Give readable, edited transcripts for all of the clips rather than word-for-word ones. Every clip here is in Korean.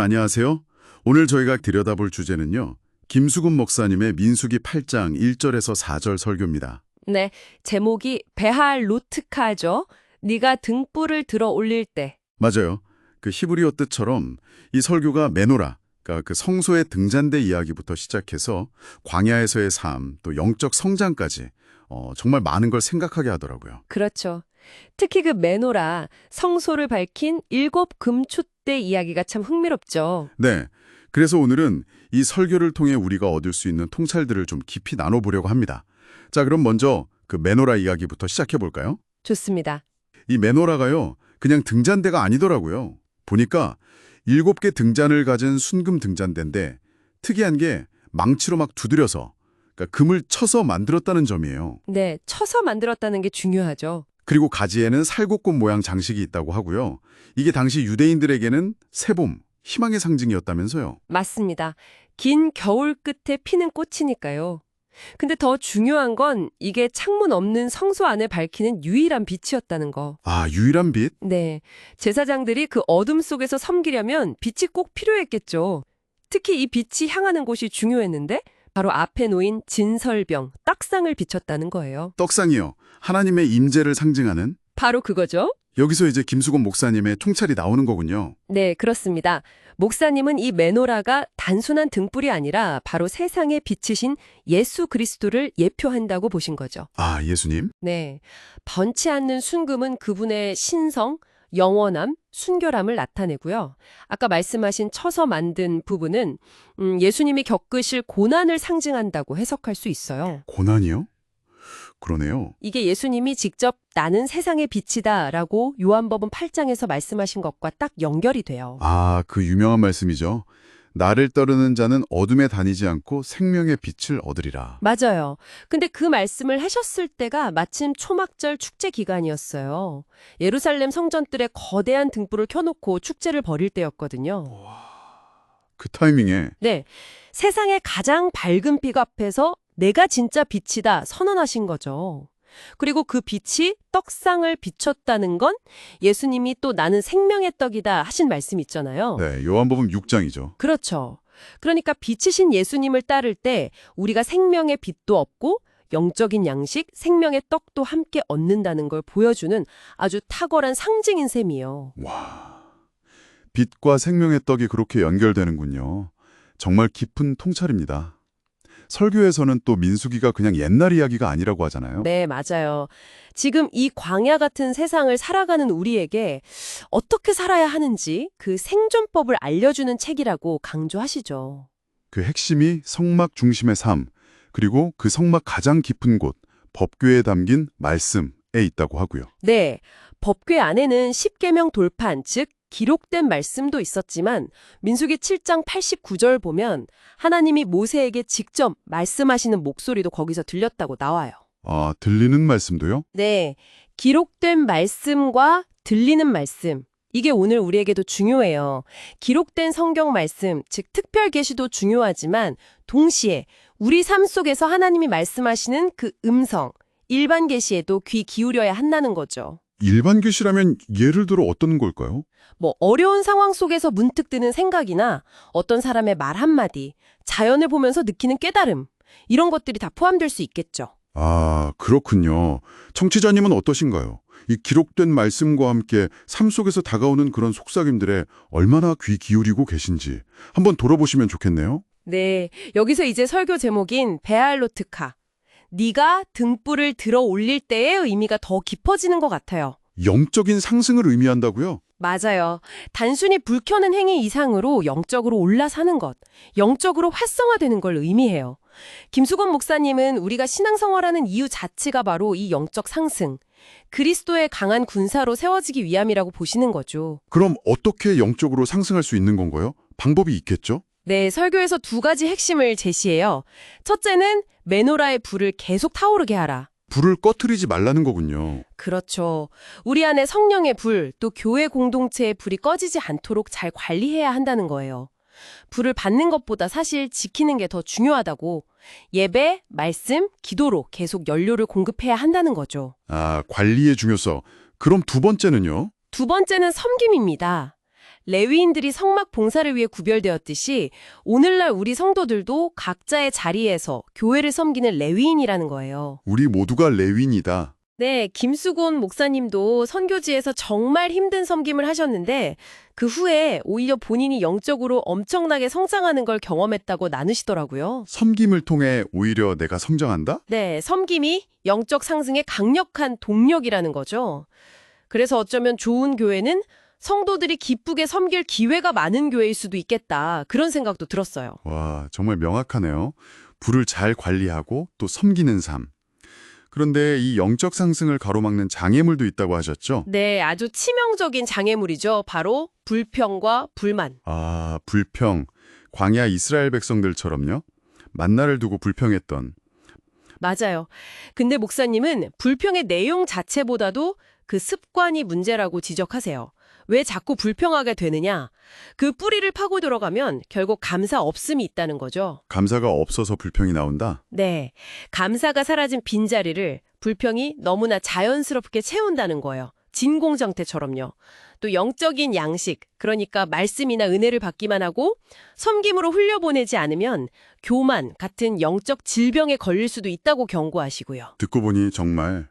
안녕하세요. 오늘 저희가 들여다볼 주제는요. 김수근 목사님의 민수기 8장 1절에서 4절 설교입니다. 네, 제목이 베할 로트카죠. 네가 등불을 들어 올릴 때. 맞아요. 그 히브리어 뜻처럼 이 설교가 메노라, 그러니까 그 성소의 등잔대 이야기부터 시작해서 광야에서의 삶, 또 영적 성장까지 정말 많은 걸 생각하게 하더라고요. 그렇죠. 특히 그 메노라, 성소를 밝힌 7금촛대 이야기가 참 흥미롭죠. 네. 그래서 오늘은 이 설교를 통해 우리가 얻을 수 있는 통찰들을 좀 깊이 나눠보려고 합니다. 자, 그럼 먼저 그 메노라 이야기부터 시작해 볼까요? 좋습니다. 이 메노라가요, 그냥 등잔대가 아니더라고요. 보니까 7개 등잔을 가진 순금 등잔대인데 특이한 게 망치로 막 두드려서, 그러니까 금을 쳐서 만들었다는 점이에요. 네, 쳐서 만들었다는 게 중요하죠. 그리고 가지에는 살구꽃 모양 장식이 있다고 하고요. 이게 당시 유대인들에게는 새봄, 희망의 상징이었다면서요. 맞습니다. 긴 겨울 끝에 피는 꽃이니까요. 근데 더 중요한 건 이게 창문 없는 성소 안을 밝히는 유일한 빛이었다는 거. 아, 유일한 빛? 네, 제사장들이 그 어둠 속에서 섬기려면 빛이 꼭 필요했겠죠. 특히 이 빛이 향하는 곳이 중요했는데 바로 앞에 놓인 진설병, 떡상을 비췄다는 거예요. 떡상이요. 하나님의 임재를 상징하는? 바로 그거죠? 여기서 이제 김수건 목사님의 통찰이 나오는 거군요. 네, 그렇습니다. 목사님은 이 메노라가 단순한 등불이 아니라 바로 세상에 비치신 예수 그리스도를 예표한다고 보신 거죠. 아, 예수님? 네, 번치 않는 순금은 그분의 신성, 영원함, 순결함을 나타내고요. 아까 말씀하신 쳐서 만든 부분은 예수님이 겪으실 고난을 상징한다고 해석할 수 있어요. 고난이요? 그러네요. 이게 예수님이 직접 나는 세상의 빛이다라고 요한복음 8장에서 말씀하신 것과 딱 연결이 돼요. 아, 그 유명한 말씀이죠. 나를 따르는 자는 어둠에 다니지 않고 생명의 빛을 얻으리라. 맞아요. 근데 그 말씀을 하셨을 때가 마침 초막절 축제 기간이었어요. 예루살렘 성전들에 거대한 등불을 켜놓고 축제를 벌일 때였거든요. 그 타이밍에 네, 세상의 가장 밝은 빛 앞에서 내가 진짜 빛이다 선언하신 거죠. 그리고 그 빛이 떡상을 비췄다는 건 예수님이 또 나는 생명의 떡이다 하신 말씀 있잖아요. 네, 요한복음 6장이죠. 그렇죠. 그러니까 빛이신 예수님을 따를 때 우리가 생명의 빛도 얻고 영적인 양식, 생명의 떡도 함께 얻는다는 걸 보여주는 아주 탁월한 상징인 셈이에요. 와, 빛과 생명의 떡이 그렇게 연결되는군요. 정말 깊은 통찰입니다. 설교에서는 또 민수기가 그냥 옛날 이야기가 아니라고 하잖아요. 네, 맞아요. 지금 이 광야 같은 세상을 살아가는 우리에게 어떻게 살아야 하는지 그 생존법을 알려주는 책이라고 강조하시죠. 그 핵심이 성막 중심의 삶, 그리고 그 성막 가장 깊은 곳, 법궤에 담긴 말씀에 있다고 하고요. 네, 법궤 안에는 십계명 돌판, 즉 기록된 말씀도 있었지만 민수기 7장 89절 보면 하나님이 모세에게 직접 말씀하시는 목소리도 거기서 들렸다고 나와요. 아, 들리는 말씀도요? 네, 기록된 말씀과 들리는 말씀. 이게 오늘 우리에게도 중요해요. 기록된 성경 말씀, 즉 특별 계시도 중요하지만 동시에 우리 삶 속에서 하나님이 말씀하시는 그 음성, 일반 계시에도 귀 기울여야 한다는 거죠. 일반 계시라면 예를 들어 어떤 걸까요? 뭐 어려운 상황 속에서 문득 드는 생각이나 어떤 사람의 말 한마디, 자연을 보면서 느끼는 깨달음, 이런 것들이 다 포함될 수 있겠죠. 아, 그렇군요. 청취자님은 어떠신가요? 이 기록된 말씀과 함께 삶 속에서 다가오는 그런 속삭임들에 얼마나 귀 기울이고 계신지 한번 돌아보시면 좋겠네요. 네, 여기서 이제 설교 제목인 베알로트카, 네가 등불을 들어 올릴 때의 의미가 더 깊어지는 것 같아요. 영적인 상승을 의미한다고요? 맞아요. 단순히 불 켜는 행위 이상으로 영적으로 올라서는 것, 영적으로 활성화되는 걸 의미해요. 김수건 목사님은 우리가 신앙생활하는 이유 자체가 바로 이 영적 상승, 그리스도의 강한 군사로 세워지기 위함이라고 보시는 거죠. 그럼 어떻게 영적으로 상승할 수 있는 건가요? 방법이 있겠죠? 네, 설교에서 두 가지 핵심을 제시해요. 첫째는 메노라의 불을 계속 타오르게 하라. 불을 꺼트리지 말라는 거군요. 그렇죠. 우리 안에 성령의 불, 또 교회 공동체의 불이 꺼지지 않도록 잘 관리해야 한다는 거예요. 불을 받는 것보다 사실 지키는 게 더 중요하다고. 예배, 말씀, 기도로 계속 연료를 공급해야 한다는 거죠. 아, 관리의 중요성. 그럼 두 번째는요? 두 번째는 섬김입니다. 레위인들이 성막 봉사를 위해 구별되었듯이 오늘날 우리 성도들도 각자의 자리에서 교회를 섬기는 레위인이라는 거예요. 우리 모두가 레윈이다. 네, 김수곤 목사님도 선교지에서 정말 힘든 섬김을 하셨는데 그 후에 오히려 본인이 영적으로 엄청나게 성장하는 걸 경험했다고 나누시더라고요. 섬김을 통해 오히려 내가 성장한다? 네, 섬김이 영적 상승의 강력한 동력이라는 거죠. 그래서 어쩌면 좋은 교회는 성도들이 기쁘게 섬길 기회가 많은 교회일 수도 있겠다. 그런 생각도 들었어요. 와, 정말 명확하네요. 불을 잘 관리하고 또 섬기는 삶. 그런데 이 영적 상승을 가로막는 장애물도 있다고 하셨죠? 네, 아주 치명적인 장애물이죠. 바로 불평과 불만. 아, 불평. 광야 이스라엘 백성들처럼요? 만나를 두고 불평했던. 맞아요. 근데 목사님은 불평의 내용 자체보다도 그 습관이 문제라고 지적하세요. 왜 자꾸 불평하게 되느냐? 그 뿌리를 파고 들어가면 결국 감사 없음이 있다는 거죠. 감사가 없어서 불평이 나온다? 네. 감사가 사라진 빈자리를 불평이 너무나 자연스럽게 채운다는 거예요. 진공정태처럼요. 또 영적인 양식, 그러니까 말씀이나 은혜를 받기만 하고 섬김으로 흘려보내지 않으면 교만 같은 영적 질병에 걸릴 수도 있다고 경고하시고요. 듣고 보니 정말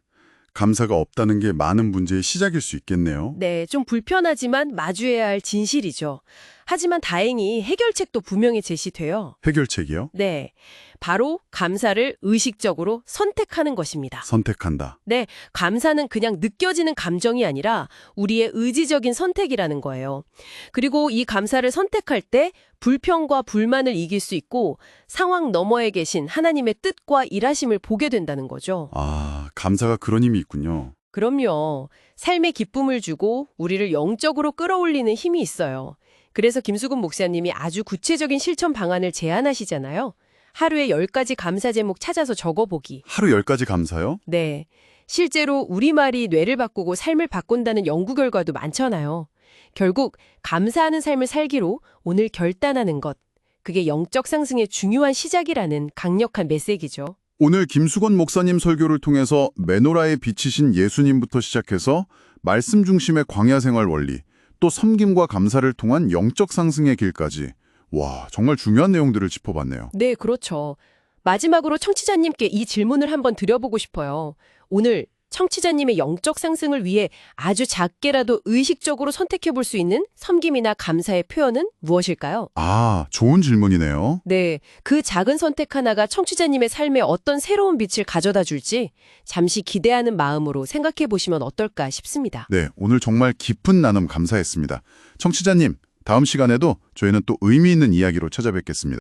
감사가 없다는 게 많은 문제의 시작일 수 있겠네요. 네, 좀 불편하지만 마주해야 할 진실이죠. 하지만 다행히 해결책도 분명히 제시돼요. 해결책이요? 네, 바로 감사를 의식적으로 선택하는 것입니다. 선택한다. 네, 감사는 그냥 느껴지는 감정이 아니라 우리의 의지적인 선택이라는 거예요. 그리고 이 감사를 선택할 때 불평과 불만을 이길 수 있고 상황 너머에 계신 하나님의 뜻과 일하심을 보게 된다는 거죠. 아, 감사가 그런 힘이 있군요. 그럼요. 삶의 기쁨을 주고 우리를 영적으로 끌어올리는 힘이 있어요. 그래서 김수근 목사님이 아주 구체적인 실천 방안을 제안하시잖아요. 하루에 10가지 감사 제목 찾아서 적어보기. 하루 10가지 감사요? 네. 실제로 우리말이 뇌를 바꾸고 삶을 바꾼다는 연구 결과도 많잖아요. 결국 감사하는 삶을 살기로 오늘 결단하는 것. 그게 영적 상승의 중요한 시작이라는 강력한 메시지죠. 오늘 김수건 목사님 설교를 통해서 메노라에 비치신 예수님부터 시작해서 말씀 중심의 광야 생활 원리, 또 섬김과 감사를 통한 영적 상승의 길까지 와, 정말 중요한 내용들을 짚어봤네요. 네, 그렇죠. 마지막으로 청취자님께 이 질문을 한번 드려보고 싶어요. 오늘 청취자님의 영적 상승을 위해 아주 작게라도 의식적으로 선택해 볼 수 있는 섬김이나 감사의 표현은 무엇일까요? 아, 좋은 질문이네요. 네, 그 작은 선택 하나가 청취자님의 삶에 어떤 새로운 빛을 가져다 줄지 잠시 기대하는 마음으로 생각해 보시면 어떨까 싶습니다. 네, 오늘 정말 깊은 나눔 감사했습니다. 청취자님, 다음 시간에도 저희는 또 의미 있는 이야기로 찾아뵙겠습니다.